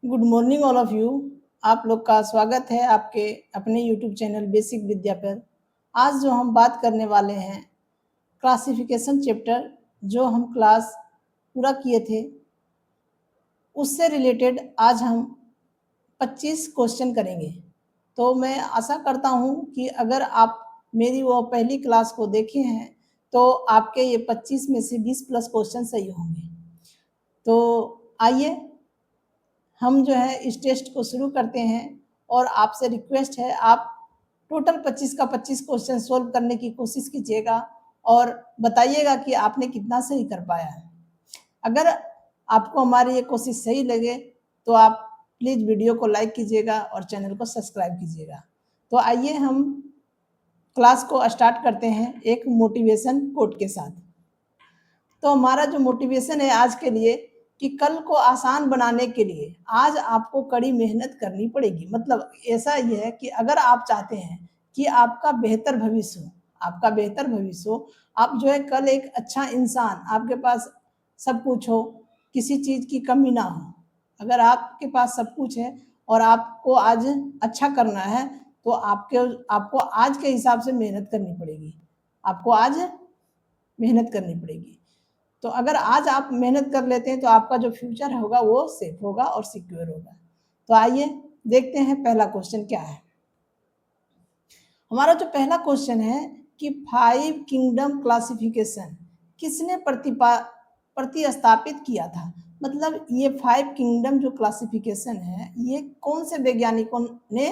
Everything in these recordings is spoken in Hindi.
Good morning all of you. आप लोग का स्वागत है आपके अपने यूट्यूब चैनल बेसिक विद्या पर। आज जो हम बात करने वाले हैं क्लासिफिकेशन चैप्टर, जो हम क्लास पूरा किए थे उससे रिलेटेड आज हम 25 क्वेश्चन करेंगे। तो मैं आशा करता हूँ कि अगर आप मेरी वो पहली क्लास को देखे हैं तो आपके ये 25 में से 20 प्लस क्वेश्चन सही होंगे। तो आइए हम जो है इस टेस्ट को शुरू करते हैं और आपसे रिक्वेस्ट है आप टोटल 25 का 25 क्वेश्चन सोल्व करने की कोशिश कीजिएगा और बताइएगा कि आपने कितना सही कर पाया है। अगर आपको हमारी ये कोशिश सही लगे तो आप प्लीज़ वीडियो को लाइक कीजिएगा और चैनल को सब्सक्राइब कीजिएगा। तो आइए हम क्लास को स्टार्ट करते हैं एक मोटिवेशन कोट के साथ। तो हमारा जो मोटिवेशन है आज के लिए कि कल को आसान बनाने के लिए आज आपको कड़ी मेहनत करनी पड़ेगी। मतलब ऐसा ये है कि अगर आप चाहते हैं कि आपका बेहतर भविष्य हो, आपका बेहतर भविष्य हो, आप जो है कल एक अच्छा इंसान, आपके पास सब कुछ हो, किसी चीज़ की कमी ना हो। अगर आपके पास सब कुछ है और आपको आज अच्छा करना है तो आपको आज के हिसाब से मेहनत करनी पड़ेगी। आपको आज मेहनत करनी पड़ेगी। तो अगर आज आप मेहनत कर लेते हैं तो आपका जो फ्यूचर होगा वो सेफ होगा और सिक्योर होगा। तो आइए देखते हैं पहला क्वेश्चन क्या है। हमारा जो पहला क्वेश्चन है कि 5 किंगडम क्लासिफिकेशन किसने प्रतिस्थापित किया था। मतलब ये 5 किंगडम जो क्लासिफिकेशन है ये कौन से वैज्ञानिकों ने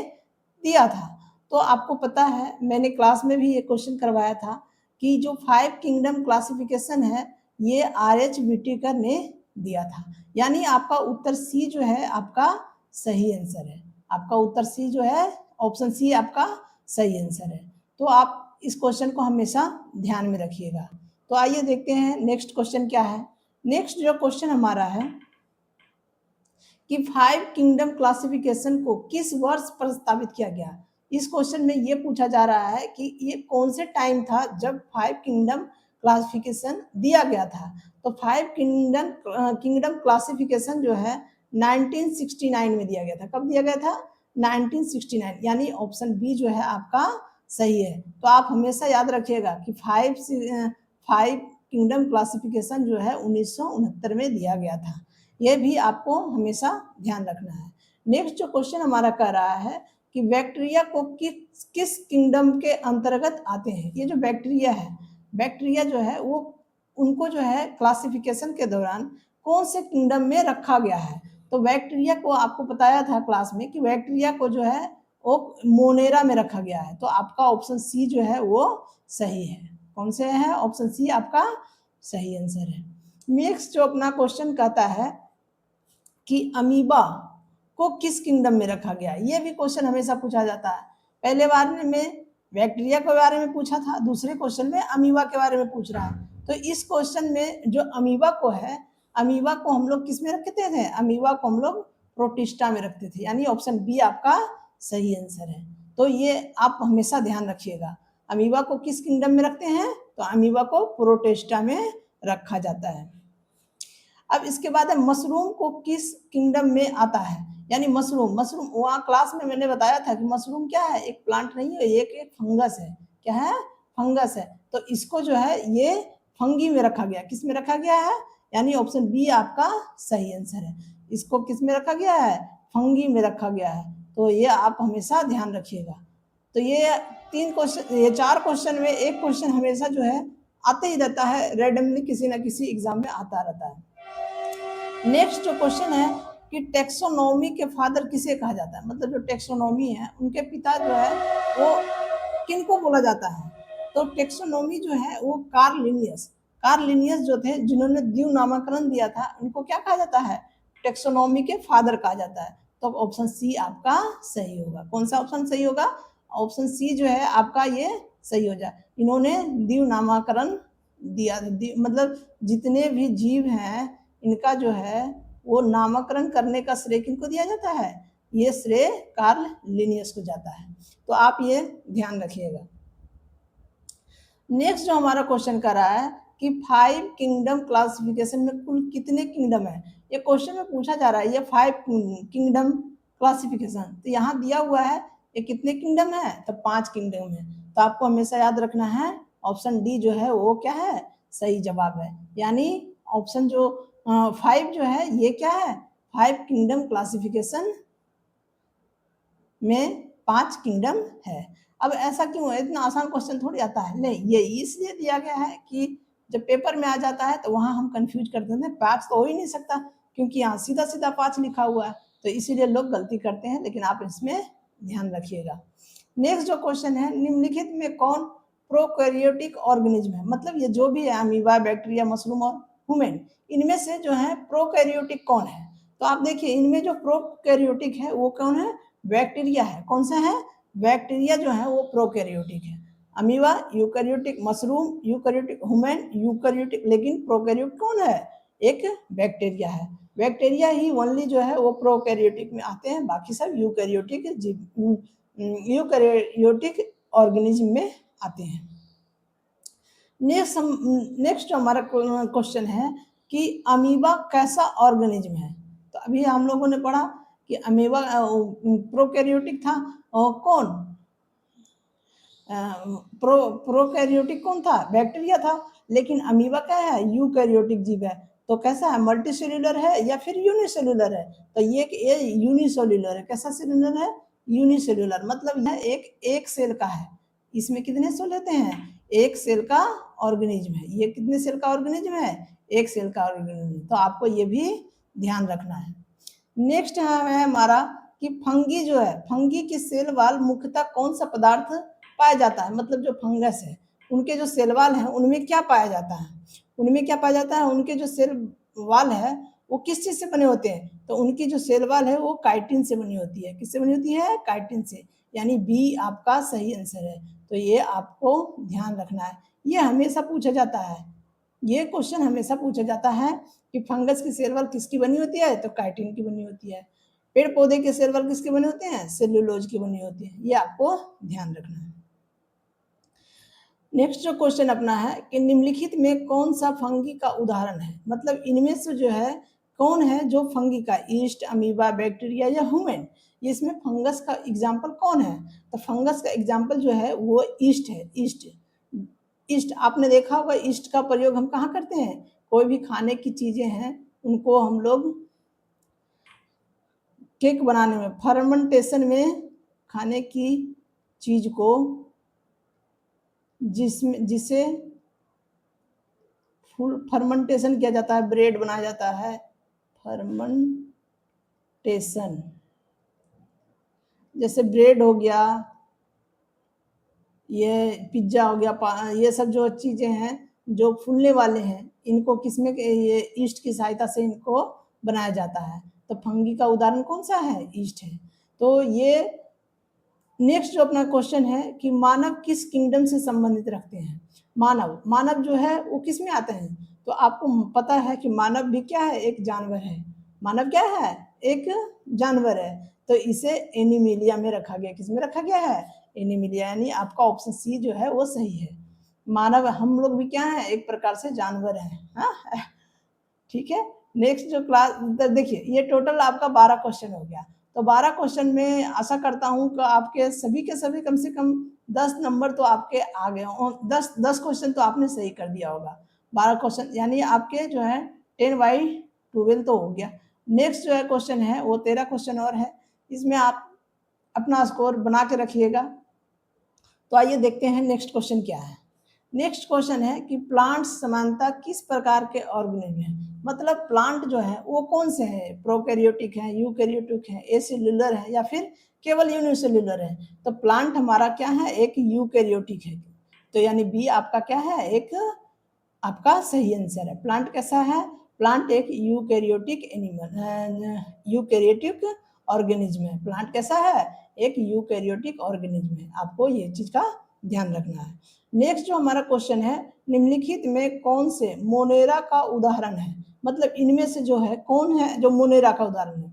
दिया था। तो आपको पता है मैंने क्लास में भी ये क्वेश्चन करवाया था कि जो 5 किंगडम क्लासिफिकेशन है ये RH व्हिटेकर ने दिया था। यानी आपका उत्तर सी जो है आपका सही आंसर है। आपका उत्तर सी जो है ऑप्शन सी आपका सही आंसर है। तो आप इस क्वेश्चन को हमेशा ध्यान में रखिएगा। तो आइए देखते हैं नेक्स्ट क्वेश्चन क्या है। नेक्स्ट जो क्वेश्चन हमारा है कि 5 किंगडम क्लासिफिकेशन को किस वर्ष प्रस्तावित किया गया। इस क्वेश्चन में ये पूछा जा रहा है कि ये कौन से टाइम था जब 5 किंगडम क्लासिफिकेशन दिया गया था। तो 5 किंगडम क्लासिफिकेशन जो है 1969 में दिया गया था। कब दिया गया था? 1969। यानी ऑप्शन बी जो है आपका सही है। तो आप हमेशा याद रखिएगा कि 5 किंगडम क्लासिफिकेशन जो है 1969 में दिया गया था। ये भी आपको हमेशा ध्यान रखना है। नेक्स्ट जो क्वेश्चन हमारा कह रहा है कि बैक्टीरिया को किस किंगडम के अंतर्गत आते हैं। ये जो बैक्टीरिया है, बैक्टीरिया जो है वो उनको जो है क्लासिफिकेशन के दौरान कौन से किंगडम में रखा गया है। तो बैक्टीरिया को आपको बताया था क्लास में कि बैक्टीरिया को जो है वो मोनेरा में रखा गया है। तो आपका ऑप्शन सी जो है वो सही है। कौन से है? ऑप्शन सी आपका सही आंसर है। नेक्स्ट जो अपना क्वेश्चन कहता है कि अमीबा को किस किंगडम में रखा गया। ये भी क्वेश्चन हमेशा पूछा जाता है। पहले बार में बैक्टीरिया के बारे में पूछा था, दूसरे क्वेश्चन में अमीबा के बारे में पूछ रहा है। तो इस क्वेश्चन में जो अमीबा को है, अमीबा को हम लोग किस में रखते थे? अमीबा को हम लोग प्रोटिस्टा में रखते थे। यानी ऑप्शन बी आपका सही आंसर है। तो ये आप हमेशा ध्यान रखिएगा। अमीबा को किस किंगडम में रखते हैं? तो अमीबा को प्रोटिस्टा में रखा जाता है। अब इसके बाद है मशरूम को किस किंगडम में आता है। यानी मशरूम वहाँ क्लास में मैंने बताया था कि मशरूम क्या है? एक प्लांट नहीं है, एक फंगस है। क्या है? फंगस है। तो इसको जो है ये फंगी में रखा गया। किस में रखा गया है? यानी ऑप्शन बी आपका सही आंसर है। इसको किस में रखा गया है? फंगी में रखा गया है। तो ये आप हमेशा ध्यान रखिएगा। तो ये 3 क्वेश्चन, ये 4 क्वेश्चन में एक क्वेश्चन हमेशा जो है आते ही रहता है, रैंडमली किसी ना किसी एग्जाम में आता रहता है। नेक्स्ट जो क्वेश्चन है कि टेक्सोनोमी के फादर किसे कहा जाता है। मतलब जो टेक्सोनोमी है उनके पिता जो है वो किनको बोला जाता है। तो टेक्सोनोमी जो है वो कार्ल लिनियस जो थे जिन्होंने द्विव नामकरण दिया था उनको क्या कहा जाता है? टेक्सोनोमी के फादर कहा जाता है। तो ऑप्शन सी आपका सही होगा। कौन सा ऑप्शन सही होगा? ऑप्शन सी जो है आपका ये सही हो जाए। इन्होंने द्विव नामकरण दिया। मतलब जितने भी जीव हैं इनका जो है वो नामकरण करने का श्रेय किनको दिया जाता है? ये श्रेय कार्ल लिनियस को जाता है। तो आप ये ध्यान रखिएगा। नेक्स्ट जो हमारा क्वेश्चन कर रहा है कि 5 किंगडम क्लासिफिकेशन में कुल कितने किंगडम है। ये क्वेश्चन में पूछा जा रहा है, ये 5 किंगडम क्लासिफिकेशन, तो यहाँ दिया हुआ है ये कितने किंगडम है, तो 5 किंगडम है। तो आपको हमेशा याद रखना है ऑप्शन डी जो है वो क्या है, सही जवाब है। यानी ऑप्शन जो 5 जो है ये क्या है, 5 किंगडम क्लासिफिकेशन में 5 किंगडम है। अब ऐसा क्यों है, इतना आसान क्वेश्चन थोड़ी आता है, नहीं ये इसलिए दिया गया है कि जब पेपर में आ जाता है तो वहां हम कंफ्यूज कर देते हैं, 5 तो हो ही नहीं सकता क्योंकि यहाँ सीधा सीधा 5 लिखा हुआ है, तो इसीलिए लोग गलती करते हैं, लेकिन आप इसमें ध्यान रखिएगा। नेक्स्ट जो क्वेश्चन है, निम्नलिखित में कौन प्रोकैरियोटिक ऑर्गेनिज्म है, मतलब ये जो भी है अमीबा, बैक्टीरिया, मशरूम और ह्यूमन, इनमें से जो है प्रोकैरियोटिक कौन है, तो आप देखिए इनमें जो प्रोकैरियोटिक है वो कौन है, बैक्टीरिया है। कौन सा है, बैक्टीरिया जो है वो प्रोकैरियोटिक है। Amoeba eukaryotic, mushroom eukaryotic, human eukaryotic, लेकिन प्रोकैरियोटिक कौन है, एक बैक्टीरिया है। बैक्टीरिया ही ओनली जो है वो प्रोकैरियोटिक में आते हैं, बाकी सब यूकैरियोटिक ऑर्गेनिज्म में आते हैं। नेक्स्ट हमारा क्वेश्चन है कि अमीबा कैसा ऑर्गेनिज्म है, तो अभी हम लोगों ने पढ़ा कि अमीबा प्रोकैरियोटिक था, और कौन प्रोकैरियोटिक कौन था, बैक्टीरिया था, लेकिन अमीबा क्या है, यूकैरियोटिक जीव है। तो कैसा है, मल्टीसेल्युलर है या फिर यूनिसेल्युलर है, तो ये यूनिसेल्युलर है। कैसा सेल्युलर है, यूनिसेल्युलर, मतलब यह एक सेल का है। इसमें कितने सेल होते हैं, एक सेल का ऑर्गेनिज्म है। ये कितने सेल का ऑर्गेनिज्म है, एक सेल का ऑर्गेनिज्म, तो आपको ये भी ध्यान रखना है। नेक्स्ट है हमारा कि फंगी जो है, फंगी की सेल वाल मुख्यतः कौन सा पदार्थ पाया जाता है, मतलब जो फंगस है उनके जो सेल वाल है उनमें क्या पाया जाता है, उनमें क्या पाया जाता है, उनके जो सेल वाल है वो किस चीज से बने होते हैं, तो उनकी जो सेल वाल है वो काइटिन से बनी होती है। किससे बनी होती है, काइटिन से, यानी बी आपका सही आंसर है। तो ये आपको ध्यान रखना है, ये हमेशा पूछा जाता है, ये क्वेश्चन हमेशा पूछा जाता है कि फंगस की सेल वाल किसकी बनी होती है, तो काइटिन की बनी होती है। पेड़ पौधे के सेल वाल किसके बने होते हैं, सेल्यूलोज की बनी होती है, ये आपको ध्यान रखना है। नेक्स्ट जो क्वेश्चन अपना है कि निम्नलिखित में कौन सा फंगी का उदाहरण है, मतलब इनमें से जो है कौन है जो फंगी का, ईस्ट, अमीबा, बैक्टीरिया या ह्यूमन, इसमें फंगस का एग्जाम्पल कौन है, तो फंगस का एग्जाम्पल जो है वो ईस्ट है। ईस्ट, ईस्ट आपने देखा होगा, ईस्ट का प्रयोग हम कहाँ करते हैं, कोई भी खाने की चीजें हैं उनको हम लोग केक बनाने में, फर्मेंटेशन में, खाने की चीज को जिसे फुल फर्मेंटेशन किया जाता है, ब्रेड बनाया जाता है, फर्मेंटेशन, जैसे ब्रेड हो गया, ये पिज्जा हो गया, ये सब जो चीजें हैं जो फूलने वाले हैं, इनको किसमें, ये ईस्ट की सहायता से इनको बनाया जाता है। तो फंगी का उदाहरण कौन सा है, ईस्ट है। तो ये नेक्स्ट जो अपना क्वेश्चन है कि मानव किस किंगडम से संबंधित रखते हैं, मानव, मानव जो है वो किस में आते हैं, तो आपको पता है कि मानव भी क्या है, एक जानवर है। मानव क्या है, एक जानवर है, तो इसे एनिमिलिया में रखा गया। किस में रखा गया है, एनिमिलिया, यानी आपका ऑप्शन सी जो है वो सही है। मानव, हम लोग भी क्या है, एक प्रकार से जानवर है, हाँ, ठीक है। नेक्स्ट जो क्लास, देखिए ये टोटल आपका 12 क्वेश्चन हो गया। तो 12 क्वेश्चन में आशा करता हूँ कि आपके सभी के सभी कम से कम 10 नंबर तो आपके आ गए हों, 10 क्वेश्चन तो आपने सही कर दिया होगा। 12 क्वेश्चन यानी आपके जो है 10/12 तो हो गया। नेक्स्ट जो है क्वेश्चन है वो 13 क्वेश्चन और है, इसमें आप अपना स्कोर बना के रखिएगा। तो आइए देखते हैं नेक्स्ट क्वेश्चन क्या है। नेक्स्ट क्वेश्चन है कि प्लांट समानता किस प्रकार के ऑर्गेनिज्म है, मतलब प्लांट जो है वो कौन से हैं, प्रोकैरियोटिक है, यूकैरियोटिक है, एसेल्युलर है या फिर केवल यूनिसेल्युलर है। तो प्लांट हमारा क्या है, एक यूकैरियोटिक है, तो यानी बी आपका क्या है, एक आपका सही आंसर है। प्लांट कैसा है, प्लांट एक यूकैरियोटिक एनिमल, यूकैरियोटिक ऑर्गेनिज्म है। प्लांट कैसा है, एक यूकैरियोटिक ऑर्गेनिज्म है, आपको ये चीज का ध्यान रखना है। नेक्स्ट जो हमारा क्वेश्चन है, निम्नलिखित में कौन से मोनेरा का उदाहरण है, मतलब इनमें से जो है कौन है जो मोनेरा का उदाहरण है,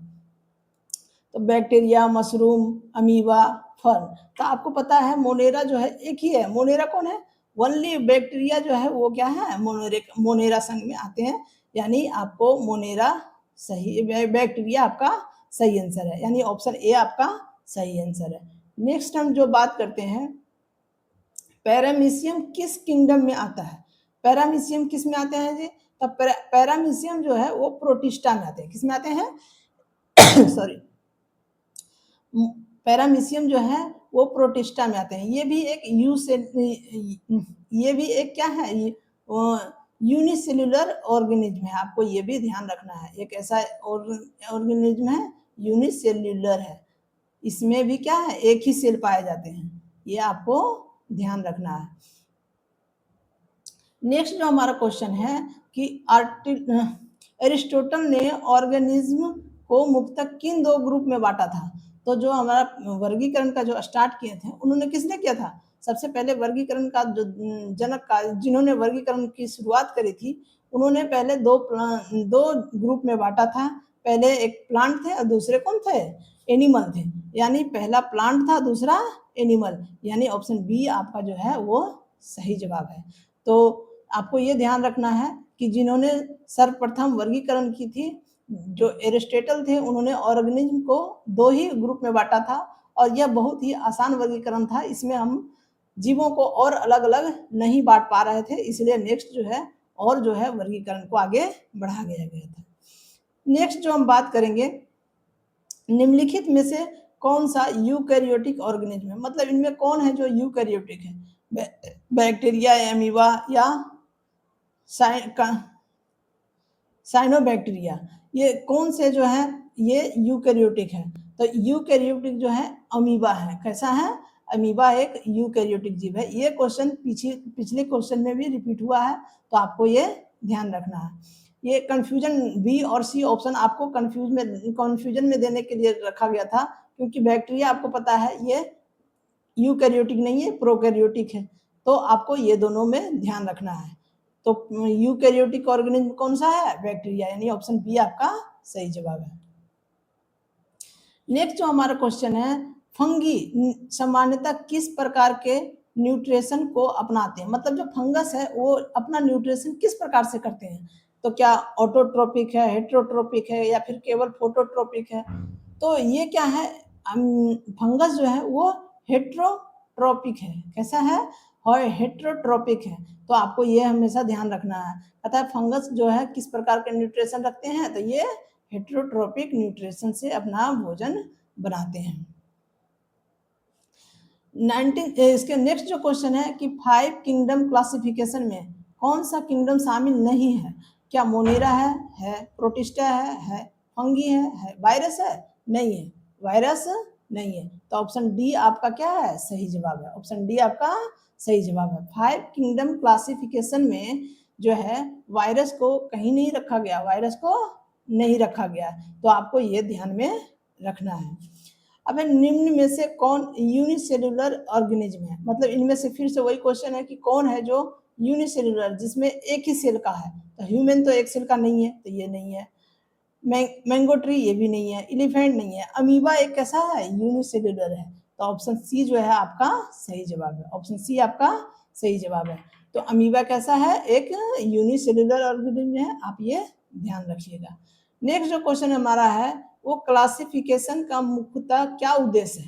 तो बैक्टीरिया, मशरूम, अमीबा, फर्न। तो आपको पता है मोनेरा जो है एक ही है, मोनेरा कौन है, ओनली बैक्टीरिया जो है वो क्या है, मोनेरा संघ में आते हैं, यानी आपको मोनेरा सही, बैक्टीरिया आपका सही आंसर है, यानी ऑप्शन ए आपका सही आंसर है। नेक्स्ट हम जो बात करते हैं, पैरामीशियम किस किंगडम में आता है? पैरामीशियम किस में आते हैं जी? तो पैरामीशियम जो है वो प्रोटिस्टा में आते हैं। किस में आते हैं? सॉरी, पैरामीशियम जो है वो प्रोटिस्टा में आते हैं। ये भी एक ये भी एक क्या है, यूनिसेल्युलर ऑर्गेनिज्म है। आपको ये भी ध्यान रखना है, एक ऐसा ऑर्गेनिज्म है यूनिसेल्युलर है, इसमें भी क्या है, एक ही सेल पाए जाते हैं, ये आपको ध्यान रखना है। नेक्स्ट जो हमारा क्वेश्चन है कि एरिस्टोटल ने ऑर्गेनिज्म को मुख्यतः किन दो ग्रुप में बांटा था? तो जो हमारा वर्गीकरण का जो स्टार्ट किए थे, उन्होंने किसने किया था? सबसे पहले वर्गीकरण का जो जनक का, जिन्होंने वर्गीकरण की शुरुआत करी थी, उन्होंने पहले दो ग्रुप में बांटा था। पहले एक प्लांट थे और दूसरे कौन थे? एनिमल थे। यानी पहला प्लांट था, दूसरा एनिमल, यानी ऑप्शन बी आपका जो है वो सही जवाब है। तो आपको ये ध्यान रखना है कि जिन्होंने सर्वप्रथम वर्गीकरण की थी, जो एरिस्टोटल थे, उन्होंने ऑर्गेनिज्म को दो ही ग्रुप में बांटा था और यह बहुत ही आसान वर्गीकरण था। इसमें हम जीवों को और अलग अलग नहीं बांट पा रहे थे, इसलिए नेक्स्ट जो है और जो है वर्गीकरण को आगे बढ़ा गया था। नेक्स्ट जो हम बात करेंगे, निम्नलिखित में से कौन सा यूकैरियोटिक ऑर्गेनिज्म है? मतलब इनमें कौन है जो यूकैरियोटिक है? बैक्टीरिया, एमीबा या साइनोबैक्टीरिया, ये कौन से जो है ये यूकैरियोटिक है? तो यूकैरियोटिक जो है अमीबा है। कैसा है? अमीबा एक यूकैरियोटिक जीव है। ये क्वेश्चन पिछले क्वेश्चन में भी रिपीट हुआ है, तो आपको ये ध्यान रखना है। ये कंफ्यूजन बी और सी ऑप्शन आपको कंफ्यूजन में देने के लिए रखा गया था, क्योंकि बैक्टीरिया आपको पता है ये यूकैरियोटिक नहीं है, प्रोकैरियोटिक है, तो आपको ये दोनों में ध्यान रखना है। तो यूकैरियोटिक ऑर्गेनिज्म कौन सा है? बैक्टीरिया, यानी ऑप्शन बी आपका सही जवाब है। नेक्स्ट जो हमारा क्वेश्चन है, फंगी सामान्यतः किस प्रकार के न्यूट्रिशन को अपनाते हैं? मतलब जो फंगस है वो अपना न्यूट्रिशन किस प्रकार से करते हैं? तो क्या ऑटोट्रोपिक है, हेट्रोट्रोपिक है, या फिर केवल फोटोट्रोपिक है? तो ये क्या है, फंगस जो है वो हेट्रोट्रोपिक है। कैसा है? और हेट्रोट्रोपिक है। तो आपको ये हमेशा ध्यान रखना है। अतः फंगस जो है किस प्रकार के न्यूट्रिशन रखते हैं? तो ये हेट्रोट्रोपिक न्यूट्रिशन से अपना भोजन बनाते हैं। इसके नेक्स्ट जो क्वेश्चन है कि 5 किंगडम क्लासिफिकेशन में कौन सा किंगडम शामिल नहीं है? क्या मोनेरा है, प्रोटिस्टा है, फंगी है, वायरस है? नहीं है, वायरस नहीं है। तो ऑप्शन डी आपका क्या है? सही जवाब है। ऑप्शन डी आपका सही जवाब है। 5 किंगडम क्लासिफिकेशन में जो है वायरस को कहीं नहीं रखा गया, वायरस को नहीं रखा गया, तो आपको ये ध्यान में रखना है। अब निम्न में से कौन यूनिसेल्युलर ऑर्गेनिज्म है? मतलब इनमें से फिर से वही क्वेश्चन है कि कौन है जो यूनिसेल्युलर, जिसमें एक ही सेल का है? तो ह्यूमन तो एक सेल का नहीं है, तो ये नहीं है। मैंगो ट्री ये भी नहीं है, एलिफेंट नहीं है, अमीबा एक कैसा है? यूनिसेल्युलर है। तो ऑप्शन सी जो है आपका सही जवाब है। ऑप्शन सी आपका सही जवाब है। तो अमीबा कैसा है? एक यूनिसेल्युलर ऑर्गेनिज्म है, आप ये ध्यान रखिएगा। नेक्स्ट जो क्वेश्चन हमारा है वो क्लासिफिकेशन का मुख्यतः क्या उद्देश्य है?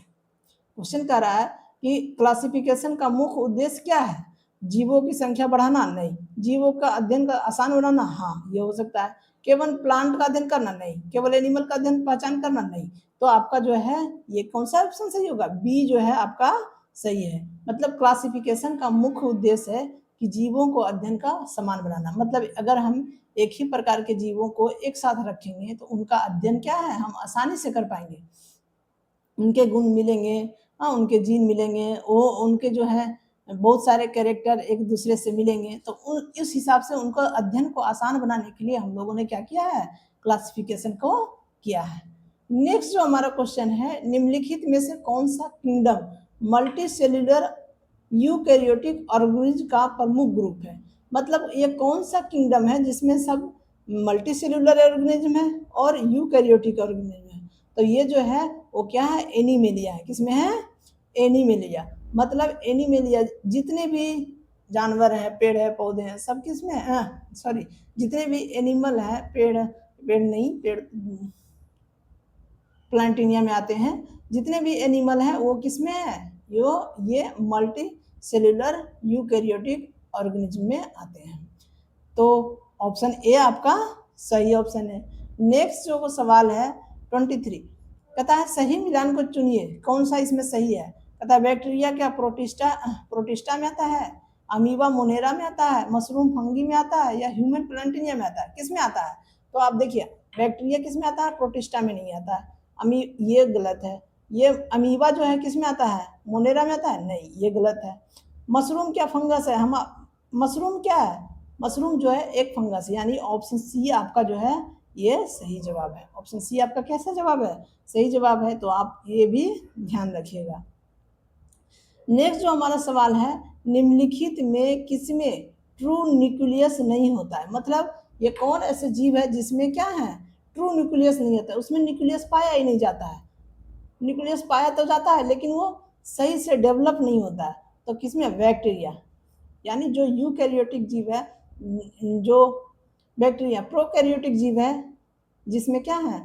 क्वेश्चन कह रहा है कि क्लासिफिकेशन का मुख्य उद्देश्य क्या है? जीवों की संख्या बढ़ाना? नहीं। जीवों का अध्ययन का आसान बनाना? हाँ, ये हो सकता है। केवल प्लांट का अध्ययन करना? नहीं। केवल एनिमल का अध्ययन पहचान करना? नहीं। तो आपका जो है ये कौन सा ऑप्शन सही होगा? बी जो है आपका सही है। मतलब क्लासिफिकेशन का मुख्य उद्देश्य है कि जीवों को अध्ययन का समान बनाना। मतलब अगर हम एक ही प्रकार के जीवों को एक साथ रखेंगे तो उनका अध्ययन क्या है, हम आसानी से कर पाएंगे। उनके गुण मिलेंगे, हाँ, उनके जीन मिलेंगे, वो उनके जो है बहुत सारे कैरेक्टर एक दूसरे से मिलेंगे, तो इस हिसाब से उनको अध्ययन को आसान बनाने के लिए हम लोगों ने क्या किया है? क्लासिफिकेशन को किया है। नेक्स्ट जो हमारा क्वेश्चन है, निम्नलिखित में से कौन सा kingdom multi cellular eukaryotic organism का प्रमुख ग्रुप है? मतलब ये कौन सा किंगडम है जिसमें सब मल्टी सेल्युलर ऑर्गेनिज्म है और यूकैरियोटिक ऑर्गेनिज्म है? तो ये जो है वो क्या है? एनिमेलिया है। किसमें है? एनिमेलिया। मतलब एनिमेलिया जितने भी जानवर हैं, पेड़ है, पौधे हैं, सब किसमें है? सॉरी, जितने भी एनिमल हैं, पेड़ पेड़ नहीं, पेड़ प्लांटिनिया में आते हैं। जितने भी एनिमल हैं वो किस में है, ये मल्टी सेल्यूलर यूकैरियोटिक ऑर्गेनिज्म में आते हैं। तो ऑप्शन ए आपका सही ऑप्शन है। नेक्स्ट जो सवाल है 23, कहता है सही मिलान को चुनिए, कौन सा इसमें सही है। कहता है बैक्टीरिया क्या प्रोटिस्टा में आता है, अमीबा मोनेरा में आता है, मशरूम फंगी में आता है, या ह्यूमन प्लांटिनिया में आता है, किस में आता है। तो आप देखिए बैक्टीरिया किस में आता है, प्रोटिस्टा में नहीं आता है। ये गलत है। ये अमीबा जो है किस में आता है, मोनेरा में आता है, नहीं ये गलत है। मशरूम क्या फंगस है, हम मशरूम क्या है, मशरूम जो है एक फंगस, यानी ऑप्शन सी आपका जो है ये सही जवाब है। ऑप्शन सी आपका कैसा जवाब है, सही जवाब है। तो आप ये भी ध्यान रखिएगा। नेक्स्ट जो हमारा सवाल है, निम्नलिखित में किसमें ट्रू न्यूक्लियस नहीं होता है। मतलब ये कौन ऐसे जीव है जिसमें क्या है, ट्रू न्यूक्लियस नहीं होता है, उसमें न्यूक्लियस पाया ही नहीं जाता है। न्यूक्लियस पाया तो जाता है लेकिन वो सही से डेवलप नहीं होता है। तो किसमें, बैक्टीरिया, यानी जो यूकैरियोटिक जीव है, जो बैक्टीरिया प्रोकैरियोटिक जीव है जिसमें क्या है,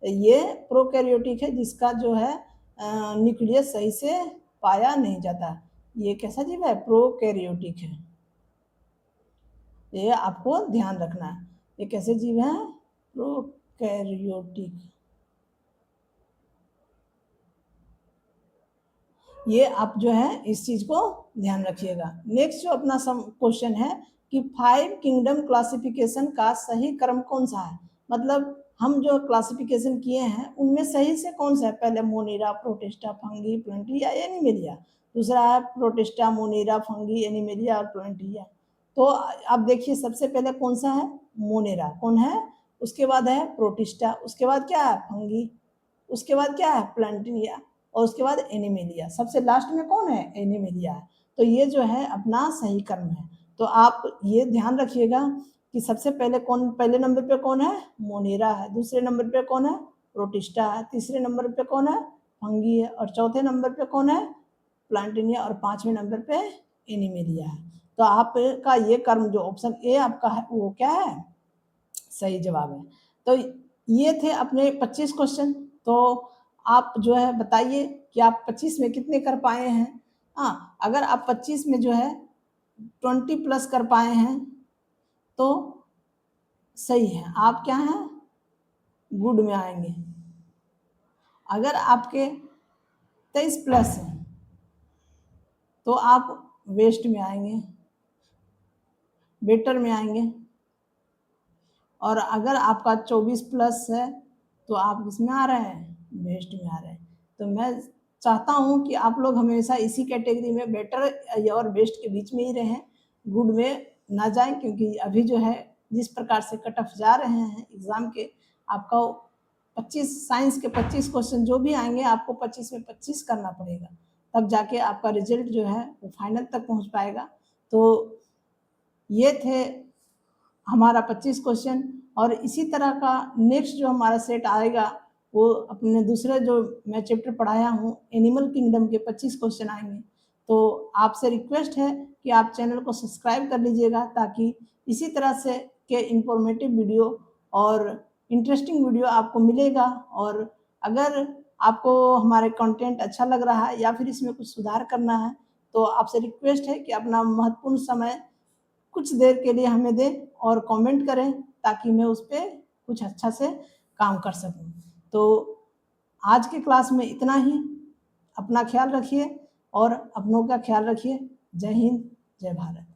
ये प्रोकैरियोटिक है जिसका जो है न्यूक्लियस सही से पाया नहीं जाता। ये कैसा जीव है, प्रोकैरियोटिक है। ये आपको ध्यान रखना है। ये कैसे जीव है, प्रोकैरियोटिक। ये आप जो है इस चीज को ध्यान रखिएगा। नेक्स्ट जो अपना क्वेश्चन है कि 5 किंगडम क्लासिफिकेशन का सही क्रम कौन सा है। मतलब हम जो क्लासिफिकेशन किए हैं उनमें सही से कौन सा है, पहले मोनेरा, प्रोटिस्टा, फंगी, प्लांटिया, एनिमेलिया। दूसरा है प्रोटिस्टा, मोनेरा, फंगी, एनिमेलिया और प्लांटिया। तो आप देखिए सबसे पहले कौन सा है, मोनेरा कौन है, उसके बाद है प्रोटिस्टा, उसके बाद क्या है फंगी, उसके बाद क्या है प्लांटिनिया, और उसके बाद एनिमेलिया। सबसे लास्ट में कौन है, एनिमेलिया है। तो ये जो है अपना सही क्रम है। तो आप ये ध्यान रखिएगा कि सबसे पहले कौन, पहले नंबर पे कौन है, मोनेरा है, दूसरे नंबर पे कौन है, प्रोटिस्टा है, तीसरे नंबर पे कौन है, फंगी है, और चौथे नंबर पे कौन है, प्लांटिनिया, और पांचवें नंबर पे एनिमेलिया है। तो आपका ये क्रम जो ऑप्शन ए आपका है वो क्या है, सही जवाब है। तो ये थे अपने 25 क्वेश्चन। तो आप जो है बताइए कि आप 25 में कितने कर पाए हैं। हाँ, अगर आप 25 में जो है 20 प्लस कर पाए हैं तो सही है, आप क्या हैं, गुड में आएंगे। अगर आपके 23 प्लस है तो आप वेस्ट में आएंगे, बेटर में आएंगे। और अगर आपका 24 प्लस है तो आप किसमें आ रहे हैं, बेस्ट में आ रहे हैं। तो मैं चाहता हूँ कि आप लोग हमेशा इसी कैटेगरी में, बेटर और बेस्ट के बीच में ही रहें, गुड में ना जाएं। क्योंकि अभी जो है जिस प्रकार से कट ऑफ जा रहे हैं एग्ज़ाम के, आपका 25 साइंस के 25 क्वेश्चन जो भी आएंगे आपको 25 में 25 करना पड़ेगा, तब जाके आपका रिजल्ट जो है वो फाइनल तक पहुँच पाएगा। तो ये थे हमारा 25 क्वेश्चन। और इसी तरह का नेक्स्ट जो हमारा सेट आएगा वो अपने दूसरे जो मैं चैप्टर पढ़ाया हूँ एनिमल किंगडम के 25 क्वेश्चन आएंगे। तो आपसे रिक्वेस्ट है कि आप चैनल को सब्सक्राइब कर लीजिएगा ताकि इसी तरह से के इंफॉर्मेटिव वीडियो और इंटरेस्टिंग वीडियो आपको मिलेगा। और अगर आपको हमारे कंटेंट अच्छा लग रहा है या फिर इसमें कुछ सुधार करना है तो आपसे रिक्वेस्ट है कि अपना महत्वपूर्ण समय कुछ देर के लिए हमें दें और कमेंट करें ताकि मैं उस पर कुछ अच्छा से काम कर सकूं। तो आज के क्लास में इतना ही। अपना ख्याल रखिए और अपनों का ख्याल रखिए। जय हिंद, जय भारत।